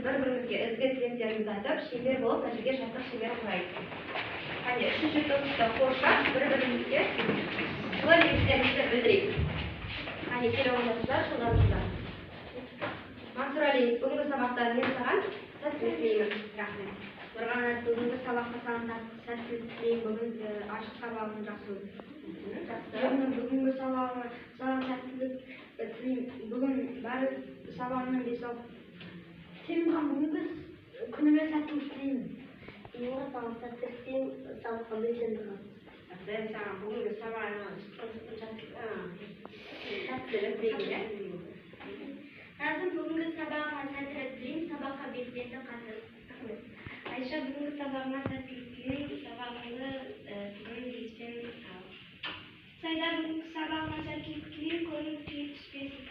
bir-birimizga ізгі тілектерimizni айтып, шебер болып, мына жерге жаттық шебер құрайық. Қане, үшінші топтықта қоршап, бір-бірімізге жылы лебіздерімізді білдірейік. Қане, келе ойнасыздар, жылдарыңыздар. Мансұр Әли, бүгінгі сабақта мен саған сәттілік тілеймін. Рахмет. Нұрғанат, бүгінгі сабақта саған сәттілік тілеймін. Бүгін ашық сабағың жақсы өтті. Бүгінгі сабағыңа саған сәттілік тілеймін. Бүгін бәрі сабағынан 5 ал. Сенің бүгінгі күніме сәттілік тілеймін. Мен саған сәттілік тілеймін. Сабаққа белсенді қал. Мен саған бүгінгі сабағыңа сәттілік тілеймін. Назым, бүгінгі сабағыңа сәттілік тілеймін. Сабаққа белсенді қатыс. Айша, бүгінгі сабағыңа сәттілік тілеймін. Сабағыңды бүгін еспен ал. Сайда, бүгінгі сабағыңа сәттілік тілеймін. Көңіл күй түспесін.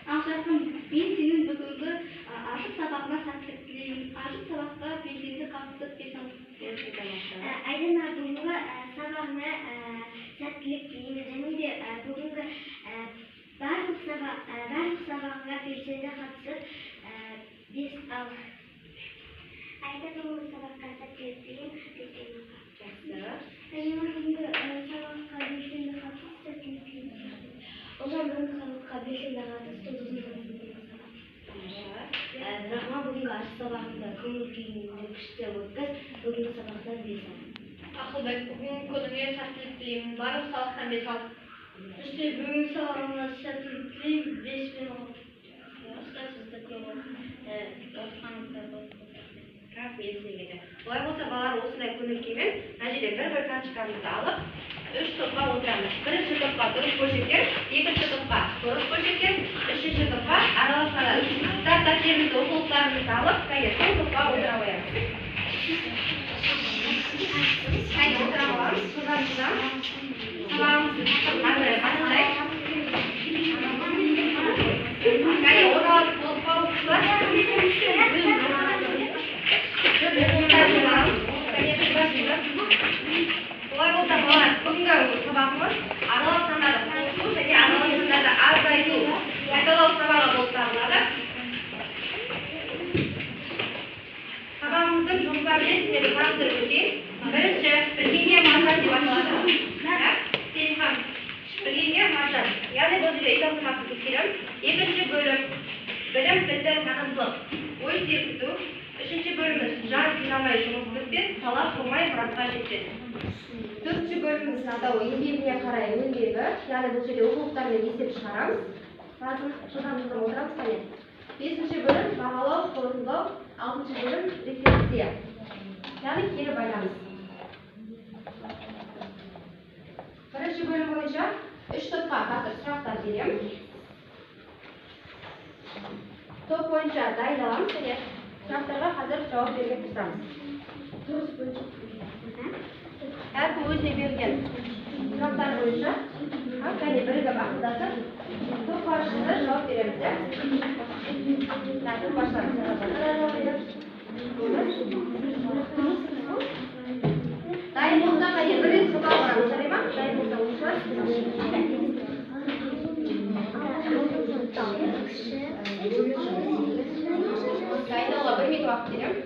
Ақжарқын, мен сенің бүгінгі ашық сабағыңа сәттілік тілеймін. Ашық сабаққа белсенді қатысып бесін. Айдана, бүгінгі сабағыңа сәттілік тілеймін. Және де бүгінгі барлық сабағыңа белсенді қатысып 5 ал. Айда, бүгінгі сабаққа сәттілік тілеймін. Бүгінгі сабаққа белсенді қатысып сәттілік тілеймін. Озан, бүгінгі сабаққа белсенді қатысып Рахма, бүгінгі ашық сабағында көңіл күйіңді күшті өткіз. Бүгінгі сабақтан 5 ал. Ақылбек, бүгінгі күніңе сәттілік тілеймін. Барлық сабақтан 5 ал. Үште, бүгінгі сабағыңа сәттілік тілеймін. 5 пен ал. Сізді көп оқығаныңыздар болды. Рахмет сізге. Олай болса, балалар осындай көңіл күймен мына жерде бір-бір карточкамызды алып, 3 топқа отырамыз. Бірінші топқа дұрыс бөлшектер, екінші топқа дұрыс бөлшектер, үшінші топқа араласады. Дәптерімізді, оқулықтарымызды алып, сол топқа отыра қоямыз. Қайда отыра қоямыз, жылдан-жылдан. Сабағымызды тақырыптан бастайық. Қайда орналасып болып қалыпсыздар. Олай болса, балалар, бүгінгі сабағымыз араласқандарды қосу және араласқандарды азайту қайталау сабағы болып табылады. Сабағымыздың жұмыстарын сіздерге таныстырып өтейін. Бірінші, білгенге маржан деп аталады. Селихан, білгенге маржан. Яғни бұл жерде италсымасын тексереміз. Екінші бөлім, білім, білді, танымдылық, ой серпіту. Үшінші бөліміміз жан қинамай жұмыс бітпес, талап қылмай мұратқа жетпес. Төртінші бөліміміздің атауы еңбегіне қарай өнбегі, яғни бұл жерде оқулықтармен есеп шығарамыз. Жылдан-жылдан отырамыз қане. Бесінші бөлім бағалау, қорытындылау, алтыншы бөлім рефлексия. Яғни кері байланыс. Бірінші бөлім бойынша 3 топқа қазір сұрақтар беремін. Топ бойынша дайындаламыз және сұрақтарға қазір жауап беруге тырысамыз. Әркім өзіне берген сұрақтар бойынша және бірігіп ақылдасып, топ басшысы жауап береміз. Топ басшыларымыз. Дайын болса, және бірін сұрға барамыз, жарай ма? Дайын болса, оқушылар. Дайындауға 1 минут уақыт беремін.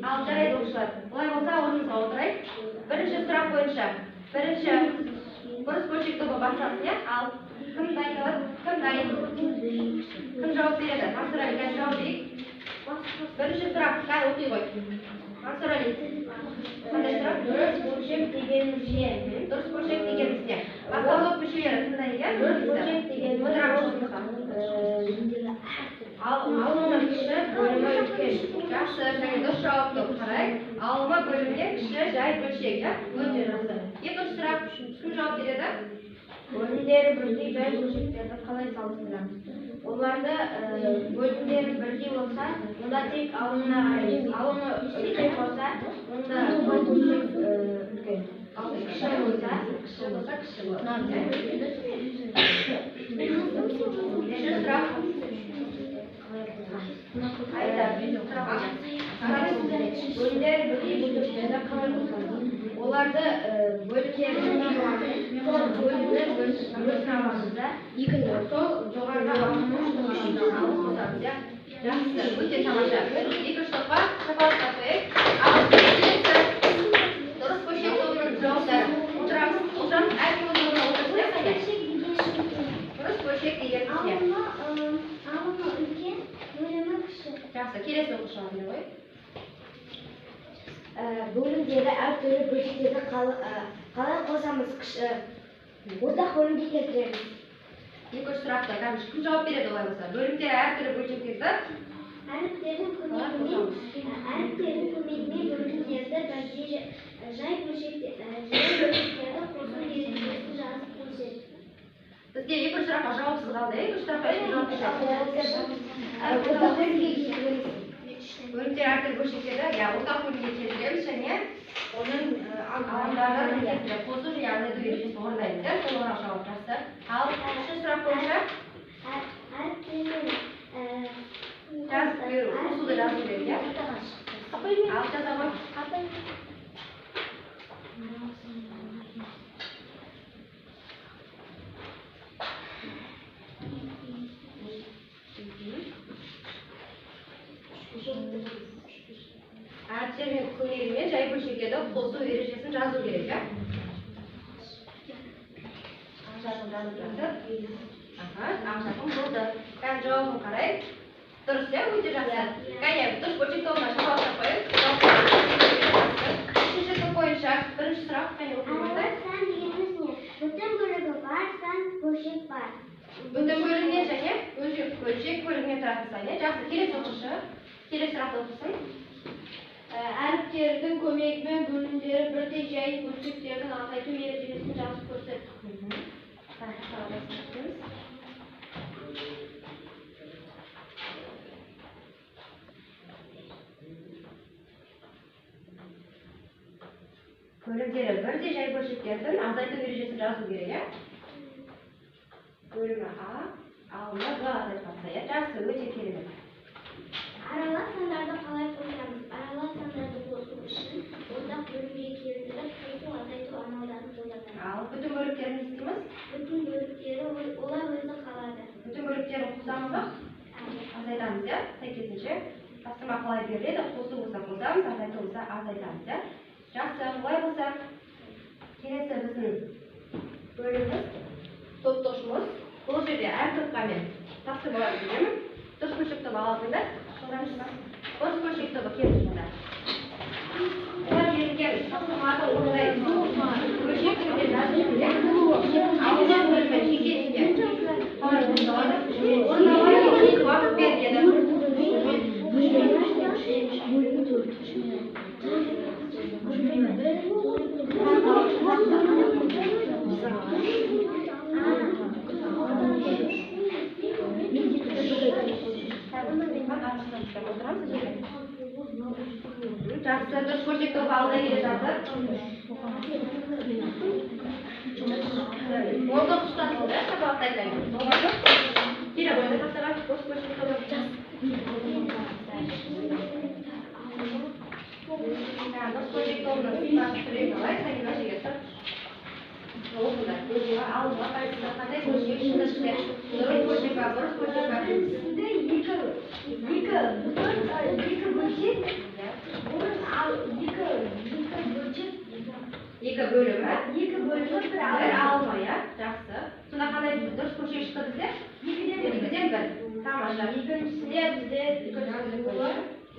Ал жарайды оқушылар. Олай болса, орныңызға отырайық. Бірінші сұрақ бойынша. Бірінші бұрыс бөлшек тобы бастасын, ал кім дайындалады? Кім дайын? Кім жауап береді? Мансұр Әли, қазір жауап берейік. Бірінші сұрақ, қазір оқи ғой. Мансұр Әли. Қандай сұрақ? Дұрыс бөлшек дегеніміз не? Дұрыс бөлшек дегеніміз не? Бастаулық мүшелері қандай екен? Дұрыс бөлшек дегеніміз алымы кіші, бөлімі үлкен. Жақсы, және дұрыс жауапты қарайық. Алымы бөлімде кіші, жай бөлшек, өте жақсы. Екінші сұрақ, кім жауап береді? бөлімдері бірдей жай бөлшектерді қалай салыстырамыз? Оларды бөлімдері бірдей болса, онда тек алымына қараймыз. Алымы үлкен болса, онда бөлшек үлкен. Ал кіші болса, кіші болады. Екінші сұрақ. Бөлімдері бірдей бөлшектерді қалай қосамыз? Оларды бөліктерді бөлінамызда екінші сол жоғарыда алып қосамыз, иә? Жақсы, өте тамаша. Екінші топқа шапалаққа қойып, ал дұрыс көшет тобының жауаптары. Отырамыз, әркім өз орнына отырсын, иә, қане? Дұрыс көшет деген бізде. Алма үлкен, бөлімі кіші. Жақсы, келесі оқушыларына ғой. Бөлімдері әртүрлі бөлшектерді қалай қосамыз, ортақ бөлімге келтіреміз. Екінші сұрақта, кім жауап береді олай болса? Бөлімдері әртүрлі бөлшектерді Әріптердің көмегімен бөлімдерді бірге жай бөлшектерді қосу ережесін жазып көрсетті. Бізде екінші сұраққа жауапсыз қалды, екінші сұраққа ешкім жауап бермеді. Бөлімдер әртүрлі бөлшектерді ортақ бөлімге келтіреміз және оның алаңдарын келтіріп қосу және азайту ережесін орындаймыз. Толығырақ жауап жақсы. Ал үшінші сұрақ бойынша жазып беру, қосуды жазу керек, иә? Ал жаза ғой. Әріптермен көмегімен жай бөлшектерді қосу ережесін жазу керек, иә? Ақ жазып жатыр. Ақ болды. Кәне жауабын қарай. Дұрыс, иә? Өте жақсы. Кәне, дұрыс бөлшек тобына шапалақтап қойып. Үшінші топ бойынша бірінші сұрақ. Кәне оқыңыздар. Сан дегеніміз не? Бүтін бөлігі бар, сан бөлшек бар. Бүтін бөлігінен және бөлшек бөлігінен тұратын сан, иә? Жақсы, келесі оқушы. Келесі сұрақты оқысын. Әріптердің көмегімен бөлімдері бірдей жай бөлшектердің азайту ережесін жазып көрсетті. Бөлімдері бірдей жай бөлшектердің азайту ережесін жазу керек, иә? Бөлімі А, алма Б азайтқанда, иә? Жақсы, өте керемет. Аралас сандарды қалай қосамыз? Аралас сандарды қосу үшін ортақ бөлімге келтіріп, қосу азайту амалдарын қолданамыз. Ал бүтін бөліктерін не істейміз? Бүтін бөліктері олар өзі қалады. Бүтін бөліктерін қосамыз ба? Азайтамыз, иә? Сәйкесінше тапсырма қалай беріледі? Қосу болса қосамыз, азайту болса азайтамыз, иә? Жақсы, олай болса келесі біздің бөліміміз топтошымыз. Бұл жерде әр топқа мен тапсырмалар беремін. Дұрыс бөлшек тобы аласыңдар. Дұрыс бөлшек тобы келді сонда. Олар берілген тапсырмаларды орындайды. Бөлшек түрінде жазылып керек. Алма бөлімі жеке-жеке қалай орындалады? Орындалады екі уақыт беріледі. Жақсы, дұрыс бөлшек тобы алда келе жатыр. Молды құстасың да, шапалақтай қайын. Келе бойда тақтаға дұрыс бөлшек тобы. Дұрыс бөлшек тобының құстасы түрек алай, сәйгена жеге тұр. Оқында, бөлшегі алуға қайсында қандай бөлшек шынды шықпен. Дұрыс бөлшек бар, дұрыс бөлшек бар. Сізде екі бөлшек, Екі бөлімі, бір алма, иә? Жақсы. Сонда қандай дұрыс бөлшек шықты бізде? Екіден бір. Тамаша. Екіншісінде бізде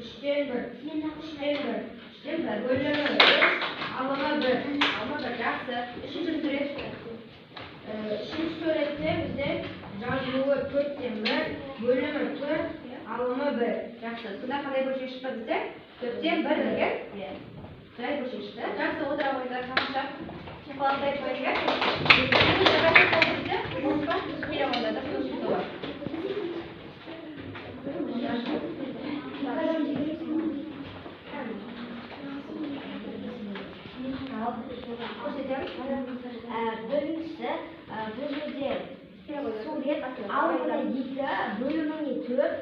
үштен бір. Бөлімі алма бір. Жақсы. Үшінші сурет. Үшінші суретте бізде жазылуы 4-тен 1, бөлімі 4, алымы 1. Жақсы. Сонда қандай бөлшек шықты бізде? 4-тен 1 деген. Жай бөлшек шықты. Жақсы, отыра қойыңдар, тамаша. Шапалақтай қойыңдар. Екінші бөлшек тобы бізде? Болыспа? Келе қойыңдар, дұрыс бөлшек тобы. Біріншісі, бұл жерде сурет алымына 2, бөліміне 4,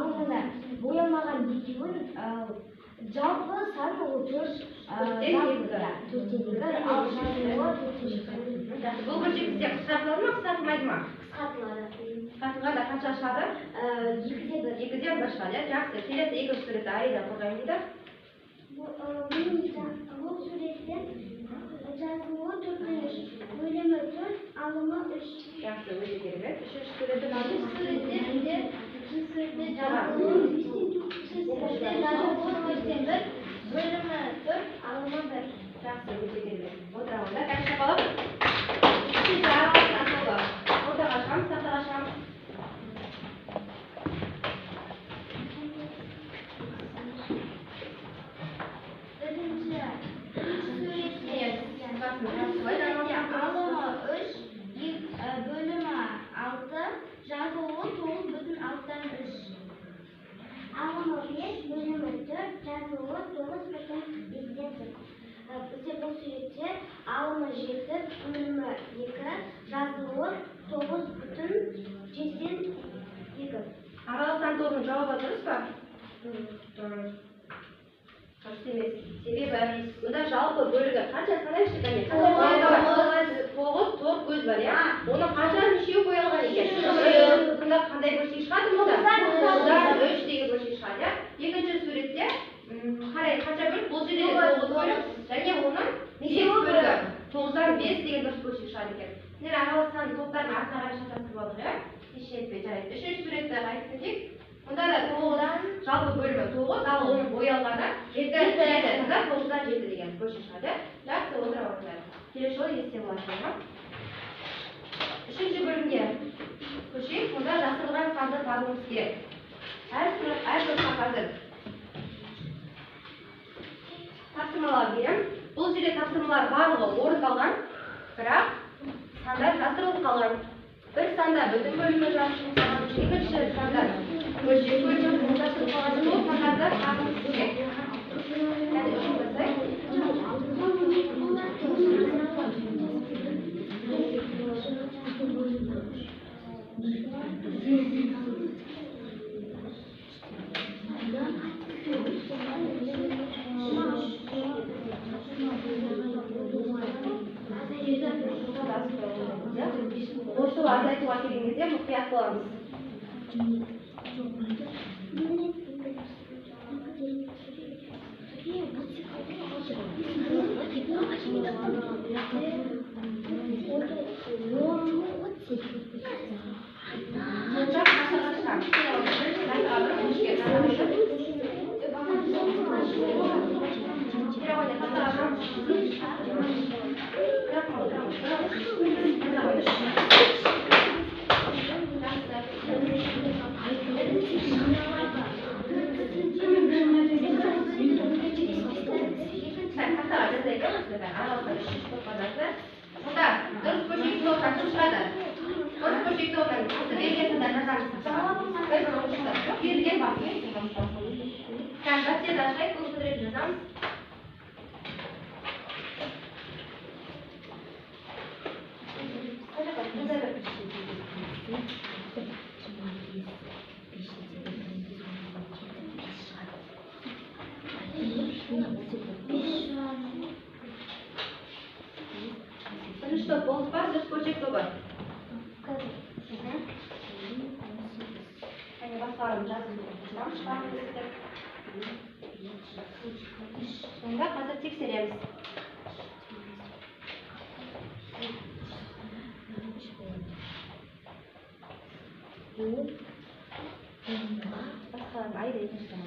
алынған боялмаған екеуін жалпы саны 30 Бұл бөлшек бізде қысқартылады ма, қысқартылмайды ма? Қысқартылғанда қанша шығады? 2-де 1 шығады. Жақсы. Келесі екінші суретті Аида қорғайын дейді. Бұл суретте жазылуы 4-3, бөлімі 4, алымы 3. Жақсы, өте керемет. Үшінші суретті Bölümü 4, alımı 1. Жақсы, өте керемет. Отырғанда қанша қалып? 2 жарым сатылы. Ортаға шығамыз, тақтаға шығамыз. Alımı 3, bölümü 6, жазылуы 9,6'dan 3. Alımı 5, bölümü 4, жазылуы 9,2'den 4. Бізде бұл суретте алымы 7, бөлімі 2, жазылуы 9,7'den 2. Аралықтан тобының жауабы дұрыс па? Дұрыс. Дұрыс емес. Себебі мұнда жалпы бөлігі қанша санайықшы кәне? 9 тор көз бар, иә? Оның қанша үшеуі боялған екен? Бұнда қандай бөлшек шығады мұнда? 3 деген бөлшек шығады, иә? Екінші суретте қарай қанша бөлік? Бұл жерде 9 бөлік және оның 5 бөлігі. 9-дан 5 деген дұрыс бөлшек шығады екен. Міне араласқан топтардың артына қарай шатастырып алдық, иә? Ешетпей жарайды. Үшінші суретті айтсақ, мұнда да 9-дан жалпы бөлімі 9, ал оның боялғаны 7. Сонда 9-дан 7 деген бөлшек шығады. Жақсы, отыра отырайық. Келесі жолы есте болашақ. Үшінші бөлімге көшейік. Мұнда жасырылған санды табуымыз керек. Әр сұраққа қазір тапсырмалар берем. Бұл жерде тапсырмалар барлығы орындалған, бірақ сандар жасырылып қалған. Bir sanda bütün bölümü жасырылған, екінші санда бөлшек бөлімі жасырылып қалған, сол сандарда табуымыз керек. Кәне үшін жасайық. Осы азайтуға келген кезде мұқият боламыз. Что, полпас, бөлшек тобы? Басқарым жазып шығамыз. Сонда қазір тексереміз. Басқарым айда екіншіден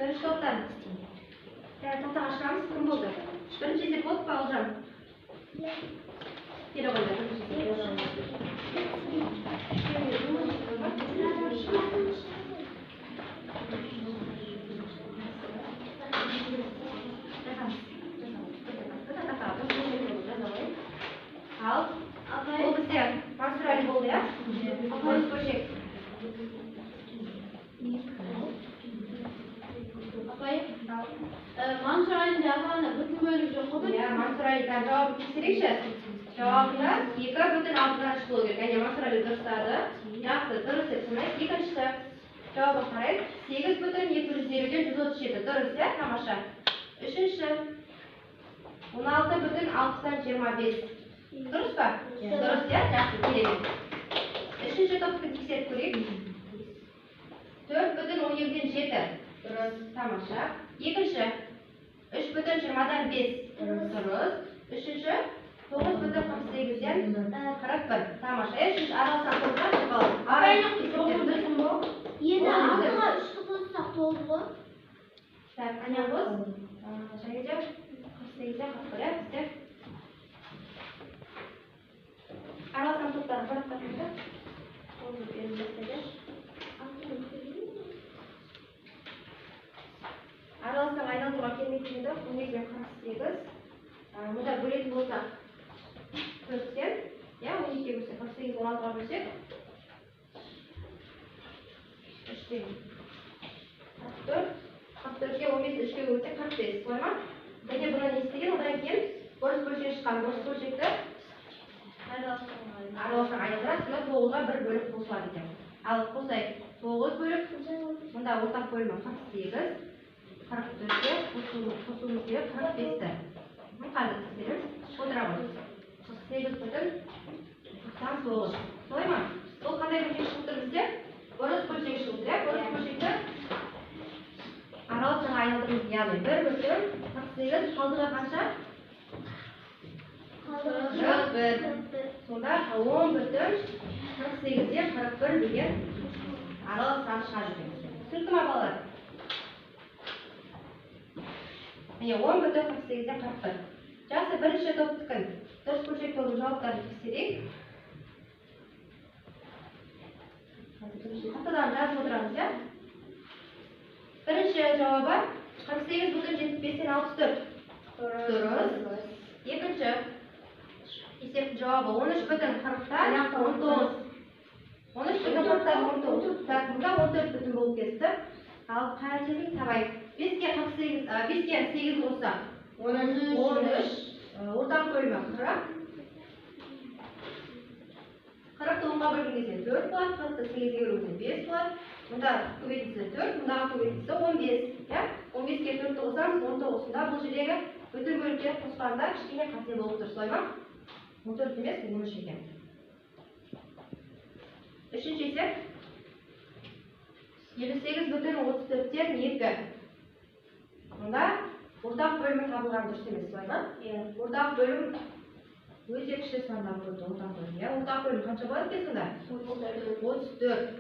Бірінші топтан тоқтаға шығамыз, кім болды? Бірінші есеп болды па, Олжан? Келе қойды. Mansurayning javobini butun bo'lib yo'qotib. Ya, Mansuraydan javob tekshiringchi. Javobni 2/6 bo'lishi kerak. Agar Mansuray o'tirsadi, yaxshi, durust deb sanaylik. Ikkinchisi javobga qarang. 8/737 durust ya, tomosha. Uchinchisi 16/625. Durustmi? Durust ya, yaxshi, keling. Uchinchi topni tekshirib ko'ring. 4/17. Durust, tomosha. Ikkinchi 3/20dan 5. Durust. Uchinchi 9/48 dan 41. Tomosha. Uchinchi aralsan qo'ygan javob. To'g'ridirmi bu? 7 aniqqa 3 qo'shsak to'g'ri. Так, ana biz o'shaga 48 dan 41 bizda aralsan to'plarni qarab qo'yingda. To'g'ri berilmoqda. Aralsan aylantirib kelmaydi, 12 dan 48. Bunda bo'lib bo'lsa 4 ya 12 bo'lsa 48 16 bo'lsak 44 ga 15 3 ga bo'lsa 45 bo'lma. Lekin buni eshitgan undan keyin bo'rish bo'lishi chiqqan bo'rish bo'lishiga aralsan aylantirib 9 ga 1 bo'lib qo'shiladi ekan. Al qo'shsak 9 bo'lib bunda o'rtaq bo'lma 48 44 ga qo'shilib 45 da. Bu qanday dedim? Qo'diramiz. 48 butun 99. To'g'rimi? Bu qanday bo'lib chiqdi bizga? Bo'rish bo'lishiga chiqdi. Bo'rish bo'lishiga aralsan aylantirib ya'ni 1 butun 48 qoldiga qancha? Qoldiga 1. Sonda 10 butun 48 ga 41 degan aralsan chiqadi. Tushundingmi bolalar? Mana 10 butun 48 ga 41. Yaxshi, birinchi to'pni durs bo'lishiga to'g'ri javoblarni tekshiring. Xatodan yozib o'tiramiz ya. Birinchi javobi 48/75 dan 64. Durust. Ikkinchi hisob javobi 13/40 dan 19. 13/40 dan 19. Tak, bunda 14 butun bo'lib ketdi. Hal qanchalik tabay? 5 ga 48, 5 ga 8 bo'lsa 13 o'rtaga qo'yma 40. 40 10 ga bo'linsa 4 bo'ladi, 40 8 ga bo'linsa 5 bo'ladi. Bunda ko'paytirsa 4, bunda ko'paytirsa 15, ya? 15 ga 4 qo'shsamiz 19. Bunda bu yerdagi butun bo'lib qo'shganda kichkina qat'iy bo'lib tursa, 14 emas, 13 ekan. Uchinchi esa 78/34 dan 7. Bunda o'rtaq bo'lma topilgan durust emas, to'g'rimi? O'rtaq bo'lim o'zi kishi sondan bo'ldi, o'rtaq bo'lim. Ya, o'rtaq bo'lim qancha bo'ladi ekan shunda? 34.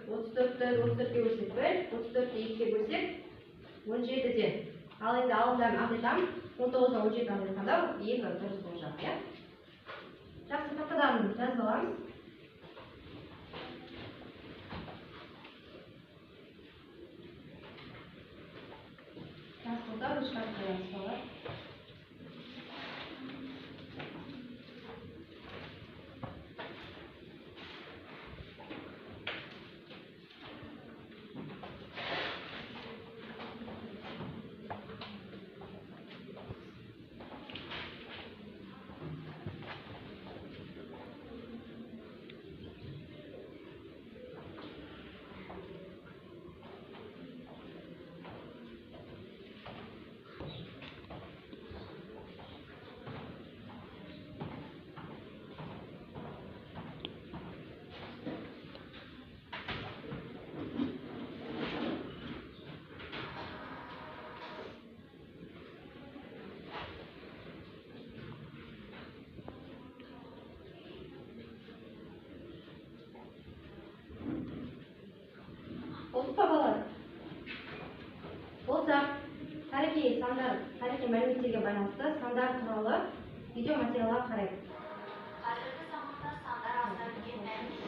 34 dan 34 ga bo'lsak 1, 34 ga 2 ga bo'lsak 17 den. Al endi oldindan aqitam 19 dan 17 dan aytganda 2 durust bo'ladi, ya. Yaxshi, qattiqdan yozib olamiz. Transportlar uçmak koyarız falan. Oldu babalar. Bo'lsa, tarixiy sanlar, tarixiy ma'lumotlarga байланысты sanlar turali video materiallar qarang. Hozirgi zamonda sanlar asrab ketmaymiz.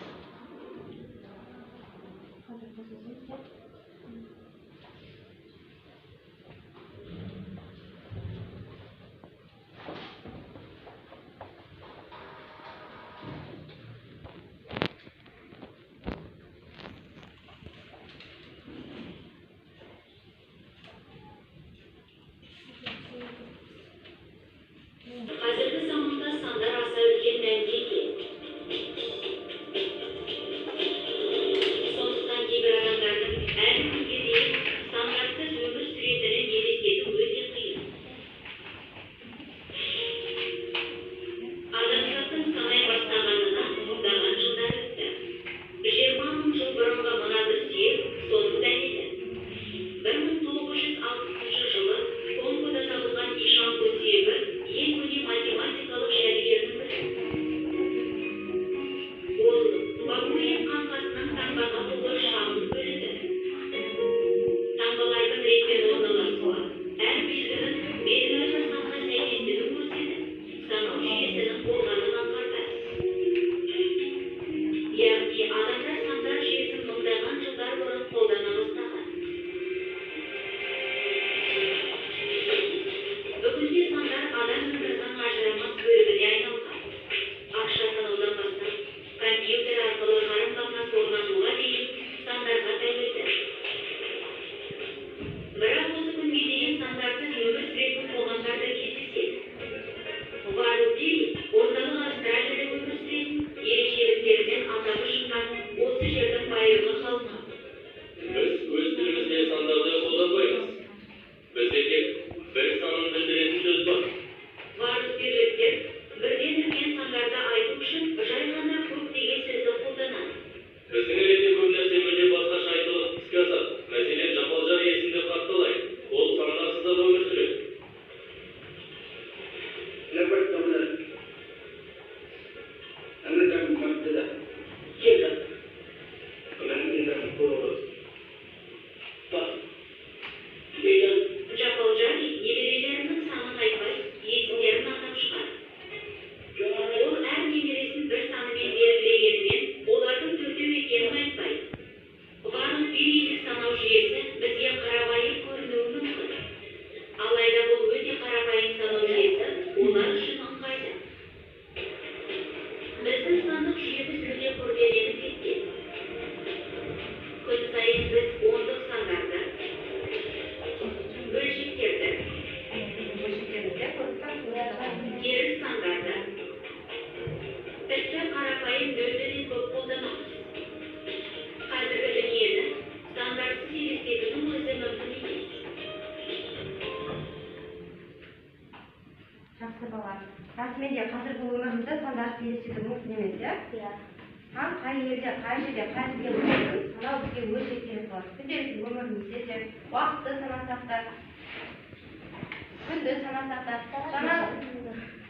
расымен де қазіргі өмірімізде стандарт елестету мүмкін емес, иә? Иә. Сан қай жерде, қай жерге болсын, санау бізге өте керек болады. Күнделікті өмірімізде де, уақытты санасақ та, күнді санасақ та, жаңа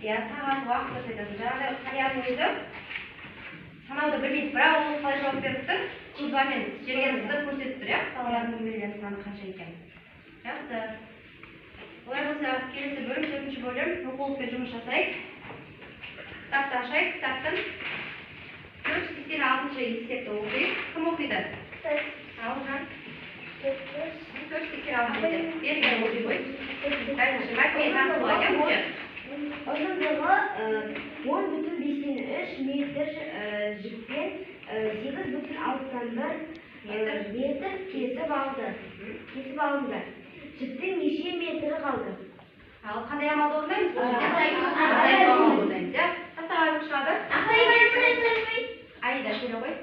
сағат уақыт айтасың. Жаңағыдай қарияның өзі санауды білмейді, бірақ ол қалай жауап беріп тұр? Қызбамен жерге сызып көрсетіп тұр, иә? Балалардың берген саны қанша екен. Жақсы. Олай болса, келесі бөлім, 4-ші бөлім, оқулықпен жұмыс жасайық. Кітапты ашайық, кітаптың 486-шы есепті оқиық. Кім оқиды? Алған. 486-шы берген оқи қой. Бірінші мәтінмен танысуға, иә? Ұзындығы 10,3 метр жіптен 8,61 метр кесіп алынды. Жіптің неше метрі қалды? Ал қандай амалды орындаймыз? Азайту амалды орындаймыз, иә? Қандай айлық шығады? Айда, келе ғой.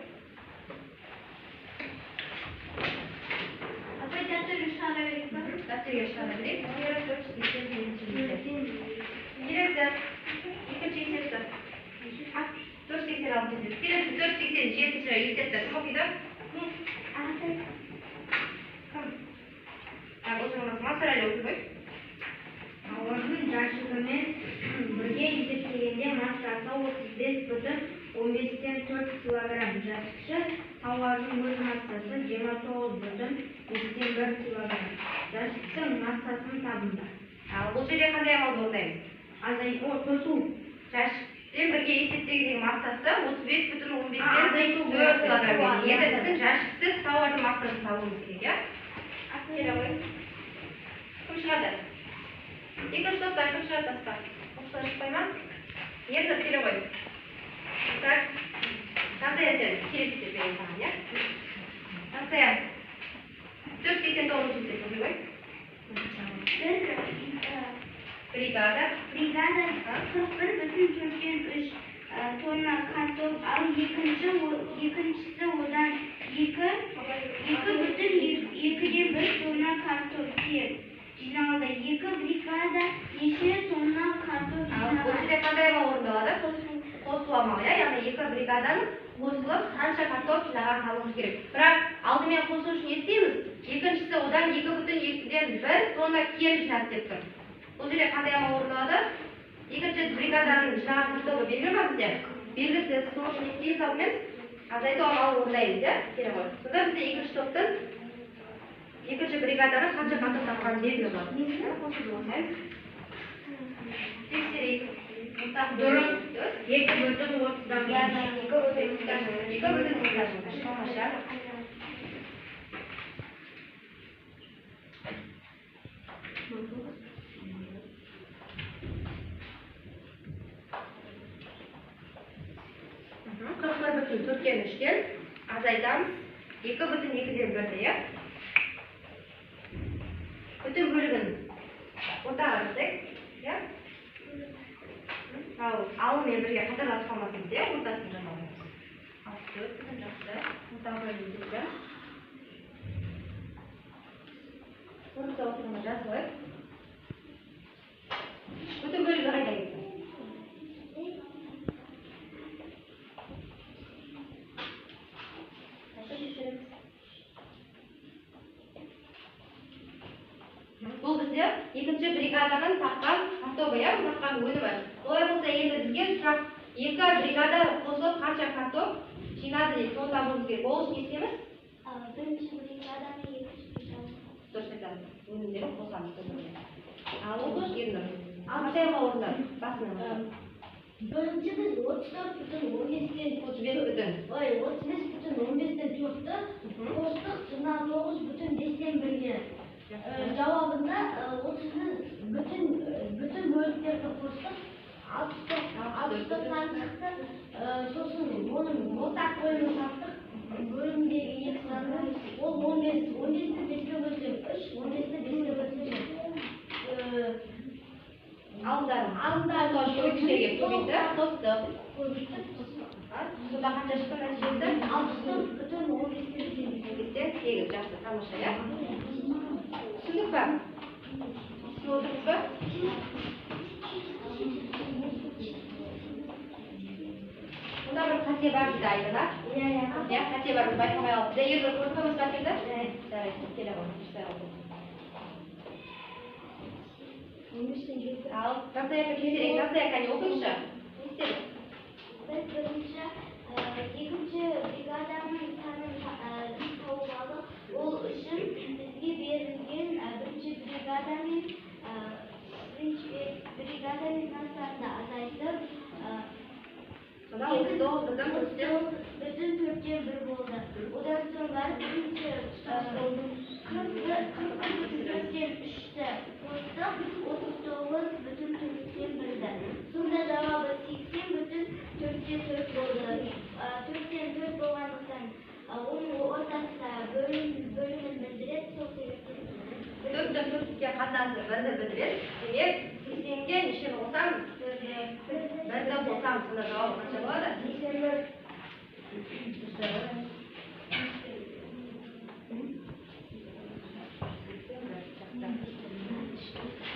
Апай, дәптерге шығара берейік па? Дәптерге шығара берейік. Келесі, екінші есепті. 486 есепті. Келесі 487-ші есепті. Кім оқиды? Кім? Осыңыз Масарәлі оқи ғой. Ауаның жәшігімен бірге есептегенде массасы 35,15-тен 4 килограмм. Жәшікші тауардың өз массасы 29,1 килограмм. Жәшіктің массасын табыңдар. Бұл жерде қандай амалды орындаймыз? Қосу. Жәшіктен бірге есептегеннің массасы 35,15-тен 4 килограмм. Енді біздің жәшіксіз тауардың массасын табуымыз керек, иә? Келе ғой. Кім шығады? Екінші топтар кім шығады басқа? Оқшылар шықпай ма? Енді келе ғой. Так, Тантая сен келесі деп берейін саған, иә? Тантая 489 есеп оқи ғой. Бригада 41,3 тонна картоп, ал екіншісі одан 2,2 тонна картоп жиналды. Екі бригада неше тонна картоп бұл жерде қандай амал орындалады? Қосу амалы, иә? Яғни екі бригаданың қосылып қанша картоп жинаған табуымыз керек. Бірақ алдымен қосу үшін не істейміз? Екіншісі одан 2,2 тонна кем жинады деп тұр. Бұл жерде қандай амал орындалады? Екінші бригаданың жинаған картопы белгілі ма бізде? Белгісіз, сол үшін не істейміз алдымен? Азайту амалы орындаймыз, иә? Келе ғой. Сонда бізде екінші топтың екінші бригаданың қанша картоп тапқанын белгілі болады. Қосуды оқимыз. Тексерейік. Дұрыс. 2,30. Төрттен үштен азайтамыз 2,2-ден 1-ді, иә? Бүтін бөлігін ортаға жасайық, иә? Алымен бірге қатарласып қалмасымыз, иә? Ортасын жасаймыз. 64 жақсы. Ортаға бөлігін Ортаға ортаға жасайық. Бүтін бөлігі қайда кетті? Бұл бізде екінші бригаданың тапқан картопы, иә? Тапқан өнімі. Олай болса, енді бізге сұрақ, екі бригада қосылып қанша картоп жинады дейді, соны табуымыз керек. Ол үшін не істейміз? Бірінші бригаданы екінші бригаданы. Дұрыс айтамыз. Өнімдерін қосамыз. Ал ол енді қандай амал орындады? Басынан. Бірінші біз 34,15-тен 35,15-тен 4-ті қостық 29,5-тен 1-ге. Жауабында 30-ның бүтін бөліктерді қостық 60-тан шықты. Сосын оның ортақ бөлімін таптық. Бөлімдегі екі саны ол 15. 15-ті 5-ке бөлсек 3, 15-ті 5-ке бөлсек Алымдар кішкеге көбейді, қостық. Сонда қанша шықты нәтижесі? 60,15-тен 8. Жақсы, тамаша, иә? Түсіндік па? Түсініп отырсыз ба? Kaçıya var gidaydılar? Ya, kaçıya var gidaydı? Koy aldı. De yürü, koymuş kaçırdı? Evet, telefon, işte oldu. Al, nasıl yapayım? Nasıl yapayım? Okuyuşa. İstedim. Ben görünce ikinci brigadamın tavuğu aldı. O için bizge berilgen birinci brigadamın nazarında adaydı. Sonra okuydu, bütün Türkçe. Bütün Türkçe bir oldu. Ondan sonra birinci oldu. 43'te posta, 39 bütün Türkçe birde. Sonra cevabı 80 bütün Türkçe Türk oldu. Türkçe Türk olmaktan onun ortasında bölünmediler. Çok sevindim. Türkçe katlandı, ben de biliriz. Demek, sizce nişan olsam, ben de olsam sana cevap acaba da.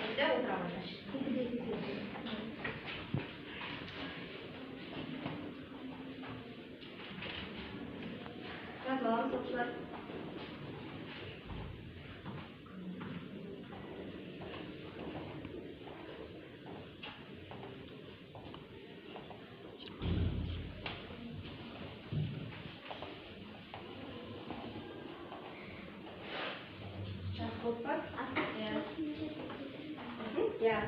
Güzel oturamamış. Biraz alalım sonuçlar. Ya,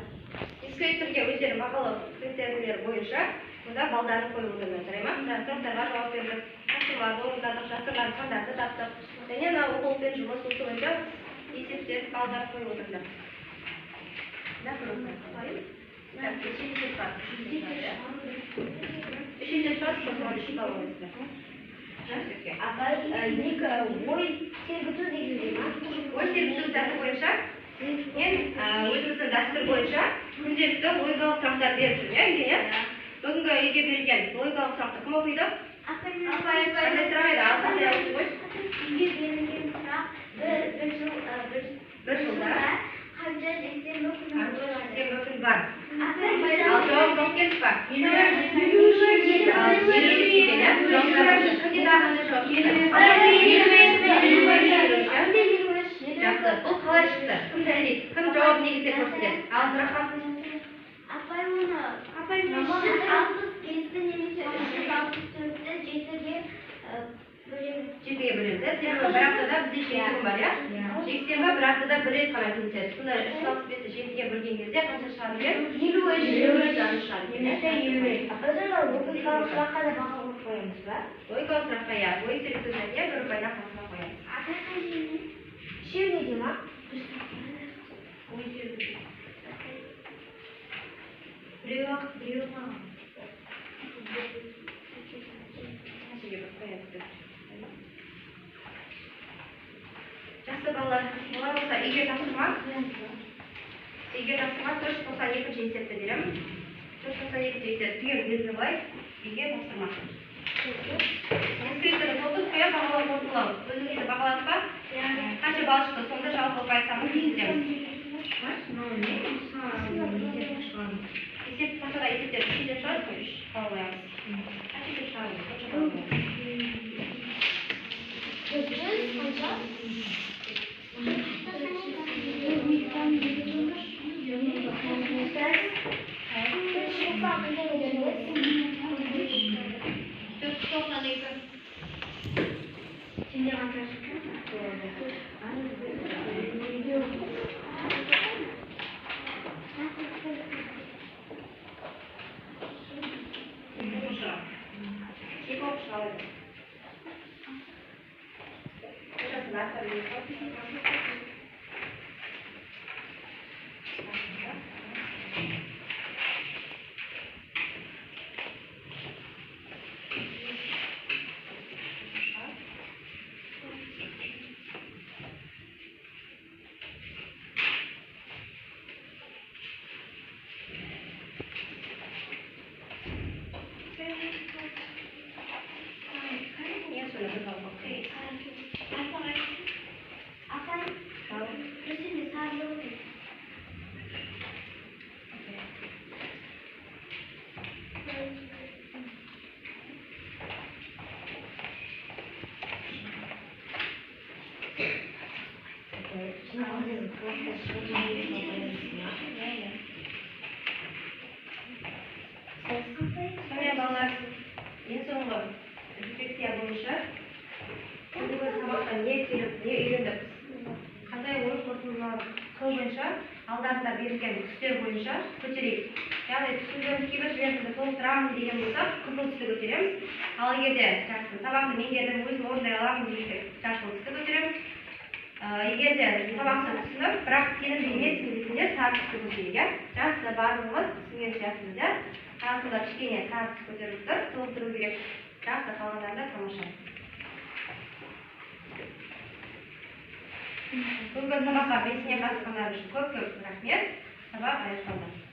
inspektorga o'zlari maqola kriteрийлер bo'yicha bunda ballarni qo'yib o'tirgan emas. Suratlарға javob berdi. Taqdirlarni o'rnatib, dasturlarni standarti tasdiq. Yana o'quvchi жұмыс bo'yicha есептеп балдар qo'yib o'tirdi. Uchinchi soat bo'yicha men o'zimizning dastur bo'yicha kundalikda loyigalik surahtlar berishim, keyin bugungi ega berilgan loyigalik surahtni kim o'qiydi? Bir yilda qancha eksen var. Al javob topgan var. Yaxshi, bu qalay chiqdi? Kundalik kim javob negizida ko'rsatgan? Abdurahmon. Apay uni 67 немесе 64'te Chetiga bo'lindi. Bir haftada bizning chekimiz bor, ya? Cheksema bir haftada bir reyt qana keladi. Shuni hisob etib chetiga bo'lganingizda qancha chiqadi? 23 chiqadi. Loyigalik surahtga ya, bo'yicha so'zlarga bir bayon qilib qo'yamiz. Yaxshi bolalar, bular bo'lsa ega topshirmoq. Ega topshirmoq 492 esepda beraman. 492 esep tugan belgilay, ega topshirmoq. Inspektor bo'ldi, qo'ya baholab o'rtalab. O'zingizni baholab qo'yib, qancha ball chiqdi, sonda javob olib aytsangiz eshitamiz. Esep qancha esepda tushuncha soat qo'yish qo'yamiz. Qancha chiqadi? Чего пошла? Сонымен балалар, ең соңғы рефлексия бойынша бүгінгі сабақта не келіп, не үйрендік, қандай ой қорытындылар бойынша алдарында берілген түстер бойынша көтерейік. Яғни түсіндірген кейбір жерлерді толықтырамын деген болсақ, қызыл түсті көтереміз. Ал егерде жақсы сабақты меңгердім, өзім орындай аламын десек, жасыл түсті көтереміз. Егерде сабақты түсініп, бірақ сенімді емеспін десеңдер, сары түсті көтерейік. Жақсы барлығымыз түсінген сияқтымыз. Тағысында кішкене сары түс көтеріп тұр, толықтыру керек. Жақсы қалғандарда тамаша. Бүгінгі сабаққа белсене қатысқандар үшін көп рахмет. Сабақ аяқталды.